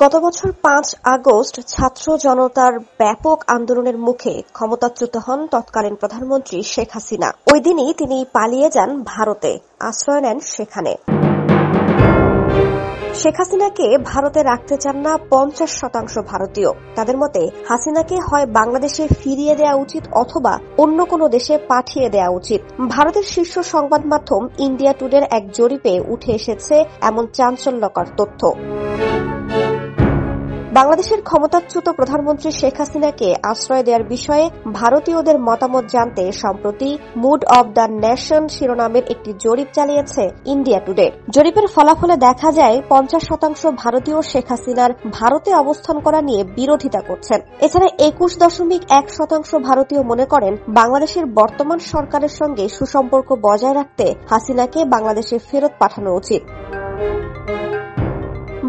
গত বছর ৫ আগস্ট ছাত্র জনতার ব্যাপক আন্দোলনের মুখে ক্ষমতাচ্যুত হন তৎকালীন প্রধানমন্ত্রী শেখ হাসিনা। ওই দিনই তিনি পালিয়ে যান ভারতে, আশ্রয় নেন সেখানে। শেখ হাসিনাকে ভারতে রাখতে চান না ৫০% ভারতীয়। তাদের মতে হাসিনাকে হয় বাংলাদেশে ফিরিয়ে দেওয়া উচিত অথবা অন্য কোনো দেশে পাঠিয়ে দেওয়া উচিত। ভারতের শীর্ষ সংবাদ মাধ্যম ইন্ডিয়া টুডের এক জরিপে উঠে এসেছে এমন চাঞ্চল্যকর তথ্য। বাংলাদেশের ক্ষমতাচ্যুত প্রধানমন্ত্রী শেখ হাসিনাকে আশ্রয় দেওয়ার বিষয়ে ভারতীয়দের মতামত জানতে সম্প্রতি মুড অব দ্য নেশন শিরোনামের একটি জরিপ চালিয়েছে ইন্ডিয়া টুডে। জরিপের ফলাফলে দেখা যায় ৫০% ভারতীয় শেখ হাসিনার ভারতে অবস্থান করা নিয়ে বিরোধিতা করছেন। এছাড়া ২১.১% ভারতীয় মনে করেন বাংলাদেশের বর্তমান সরকারের সঙ্গে সুসম্পর্ক বজায় রাখতে হাসিনাকে বাংলাদেশে ফেরত পাঠানো উচিত।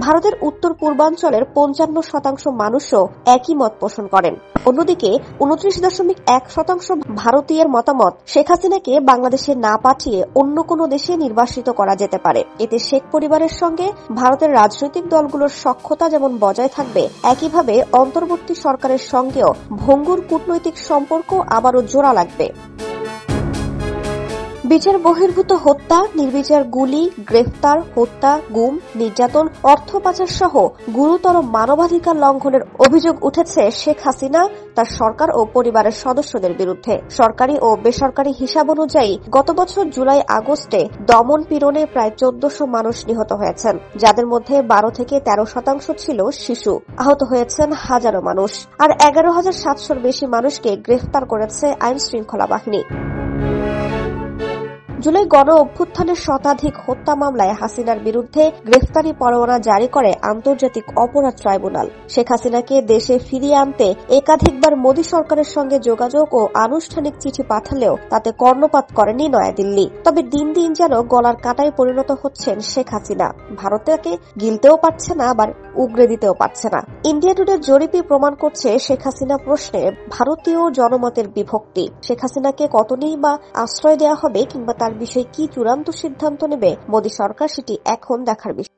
ভারতের উত্তর পূর্বাঞ্চলের ৫৫% মানুষও একই মত পোষণ করেন। অন্যদিকে ২৯.১% ভারতীয়ের মতামত শেখ হাসিনাকে বাংলাদেশে না পাঠিয়ে অন্য কোনো দেশে নির্বাসিত করা যেতে পারে। এতে শেখ পরিবারের সঙ্গে ভারতের রাজনৈতিক দলগুলোর সখ্যতা যেমন বজায় থাকবে, একইভাবে অন্তর্বর্তী সরকারের সঙ্গেও ভঙ্গুর কূটনৈতিক সম্পর্ক আবারও জোড়া লাগবে। বিচার বহির্ভূত হত্যা, নির্বিচার গুলি, গ্রেফতার, হত্যা, গুম, নির্যাতন, অর্থ পাচার সহ গুরুতর মানবাধিকার লঙ্ঘনের অভিযোগ উঠেছে শেখ হাসিনা, তার সরকার ও পরিবারের সদস্যদের বিরুদ্ধে। সরকারি ও বেসরকারি হিসাব অনুযায়ী গত বছর জুলাই-আগস্টে দমন পীড়নে প্রায় ১৪০০ মানুষ নিহত হয়েছেন, যাদের মধ্যে ১২ থেকে ১৩% ছিল শিশু। আহত হয়েছেন হাজারো মানুষ, আর ১১,৭০০-র বেশি মানুষকে গ্রেফতার করেছে আইন শৃঙ্খলা বাহিনী। জুলাই গণ অভ্যুত্থানের শতাধিক হত্যা মামলায় হাসিনার বিরুদ্ধে গ্রেফতারি পরোয়ানা জারি করে আন্তর্জাতিক অপরাধ ট্রাইব্যুনাল। শেখ হাসিনাকে দেশে ফিরিয়ে আনতে একাধিকবার মোদী সরকারের সঙ্গে যোগাযোগ ও আনুষ্ঠানিক চিঠি পাঠালেও তাতে কর্ণপাত করেনি নয়াদিল্লি। তবে দিন দিন যেন গলার কাঁটায় পরিণত হচ্ছেন শেখ হাসিনা। ভারতকে গিলতেও পারছে না, আবার উগরে দিতেও পারছে না। ইন্ডিয়া টুডের জরিপই প্রমাণ করছে শেখ হাসিনা প্রশ্নে ভারতীয় জনমতের বিভক্তি। শেখ হাসিনাকে কতদিনই বা আশ্রয় দেওয়া হবে কিংবা তার বিষয়ে কি চূড়ান্ত সিদ্ধান্ত নেবে মোদী সরকার, সেটি এখন দেখার বিষয়।